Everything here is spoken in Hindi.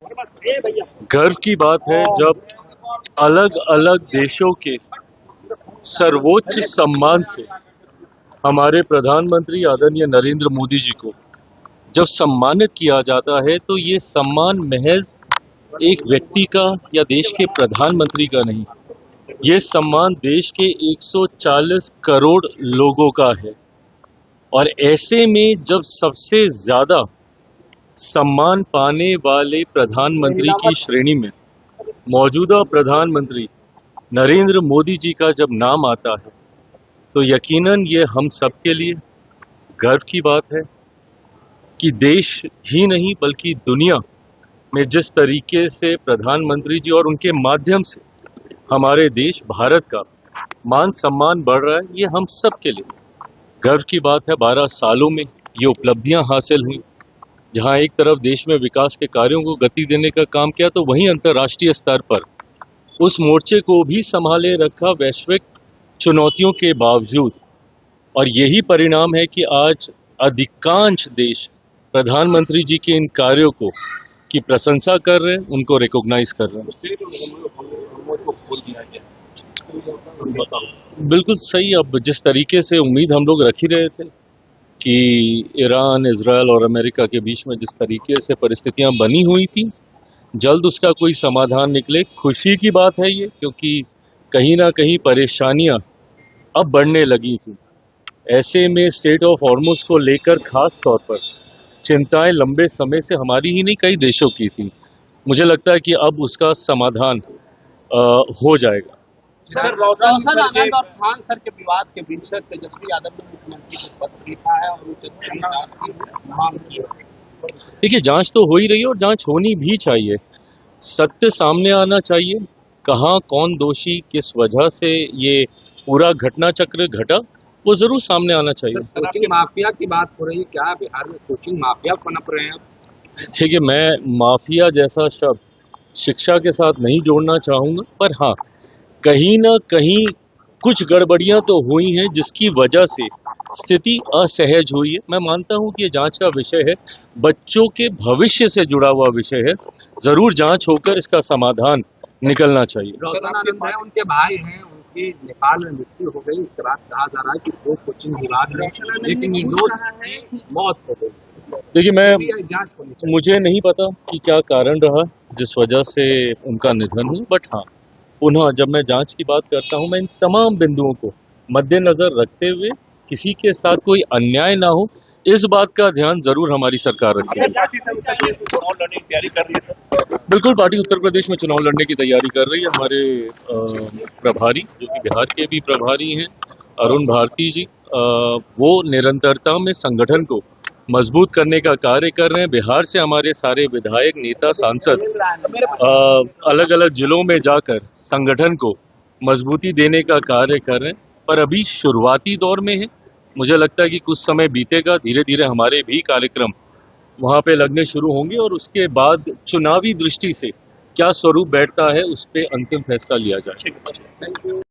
गर्व की बात है जब अलग अलग देशों के सर्वोच्च सम्मान से हमारे प्रधानमंत्री आदरणीय नरेंद्र मोदी जी को जब सम्मानित किया जाता है तो ये सम्मान महज एक व्यक्ति का या देश के प्रधानमंत्री का नहीं, ये सम्मान देश के 140 करोड़ लोगों का है। और ऐसे में जब सबसे ज्यादा सम्मान पाने वाले प्रधानमंत्री की श्रेणी में मौजूदा प्रधानमंत्री नरेंद्र मोदी जी का जब नाम आता है तो यकीनन ये हम सबके लिए गर्व की बात है कि देश ही नहीं बल्कि दुनिया में जिस तरीके से प्रधानमंत्री जी और उनके माध्यम से हमारे देश भारत का मान सम्मान बढ़ रहा है, ये हम सब के लिए गर्व की बात है। 12 सालों में ये उपलब्धियां हासिल हुई, जहां एक तरफ देश में विकास के कार्यों को गति देने का काम किया तो वहीं अंतर्राष्ट्रीय स्तर पर उस मोर्चे को भी संभाले रखा वैश्विक चुनौतियों के बावजूद। और यही परिणाम है कि आज अधिकांश देश प्रधानमंत्री जी के इन कार्यों को की प्रशंसा कर रहे हैं, उनको रिकॉग्नाइज कर रहे हैं। बिल्कुल सही। अब जिस तरीके से उम्मीद हम लोग रख ही रहे थे कि ईरान, इजरायल और अमेरिका के बीच में जिस तरीके से परिस्थितियां बनी हुई थी, जल्द उसका कोई समाधान निकले, खुशी की बात है ये, क्योंकि कहीं ना कहीं परेशानियां अब बढ़ने लगी थी। ऐसे में स्टेट ऑफ हॉर्मुज को लेकर खास तौर पर चिंताएं लंबे समय से हमारी ही नहीं कई देशों की थी। मुझे लगता है कि अब उसका समाधान हो जाएगा। सर, रोशन आनंद और खान सर के विवाद के बीच सर तेजस्वी यादव ने मुख्यमंत्री को पत्र लिखा है और उनसे जांच की मांग की है। देखिए, जांच तो हो ही रही है और जांच होनी भी चाहिए। सत्य सामने आना चाहिए, कहाँ कौन दोषी, किस वजह से ये पूरा घटना चक्र घटा, वो जरूर सामने आना चाहिए। कोचिंग माफिया की बात हो रही है, क्या बिहार में कोचिंग माफिया पनप रहे हैं? देखिए, मैं माफिया जैसा शब्द शिक्षा के साथ नहीं जोड़ना चाहूंगा, पर हाँ, कहीं ना कहीं कुछ गड़बड़ियां तो हुई हैं जिसकी वजह से स्थिति असहज हुई है। मैं मानता हूं कि ये जांच का विषय है, बच्चों के भविष्य से जुड़ा हुआ विषय है, जरूर जांच होकर इसका समाधान निकलना चाहिए। रोशन आनंद है, उनके भाई हैं, उनकी नेपाल में मृत्यु हो गई, उसके बाद कहा जा रहा है कि दो कोचिंग विवाद है, लेकिन निर्दोष मौत हो गई। देखिए, मुझे नहीं पता कि क्या कारण रहा जिस वजह से उनका निधन हुआ, बट हाँ, पुनः जब मैं जांच की बात करता हूं, मैं इन तमाम बिंदुओं को मद्देनजर रखते हुए किसी के साथ कोई अन्याय ना हो, इस बात का ध्यान जरूर हमारी सरकार रखेगी। चुनाव लड़ने की तैयारी कर रही है? बिल्कुल, पार्टी उत्तर प्रदेश में चुनाव लड़ने की तैयारी कर रही है। हमारे प्रभारी, जो कि बिहार के भी प्रभारी हैं, अरुण भारती जी, वो निरंतरता में संगठन को मजबूत करने का कार्य कर रहे हैं। बिहार से हमारे सारे विधायक, नेता, सांसद अलग अलग जिलों में जाकर संगठन को मजबूती देने का कार्य कर रहे हैं, पर अभी शुरुआती दौर में है। मुझे लगता है कि कुछ समय बीतेगा, धीरे धीरे हमारे भी कार्यक्रम वहां पे लगने शुरू होंगे और उसके बाद चुनावी दृष्टि से क्या स्वरूप बैठता है उस पर अंतिम फैसला लिया जाए।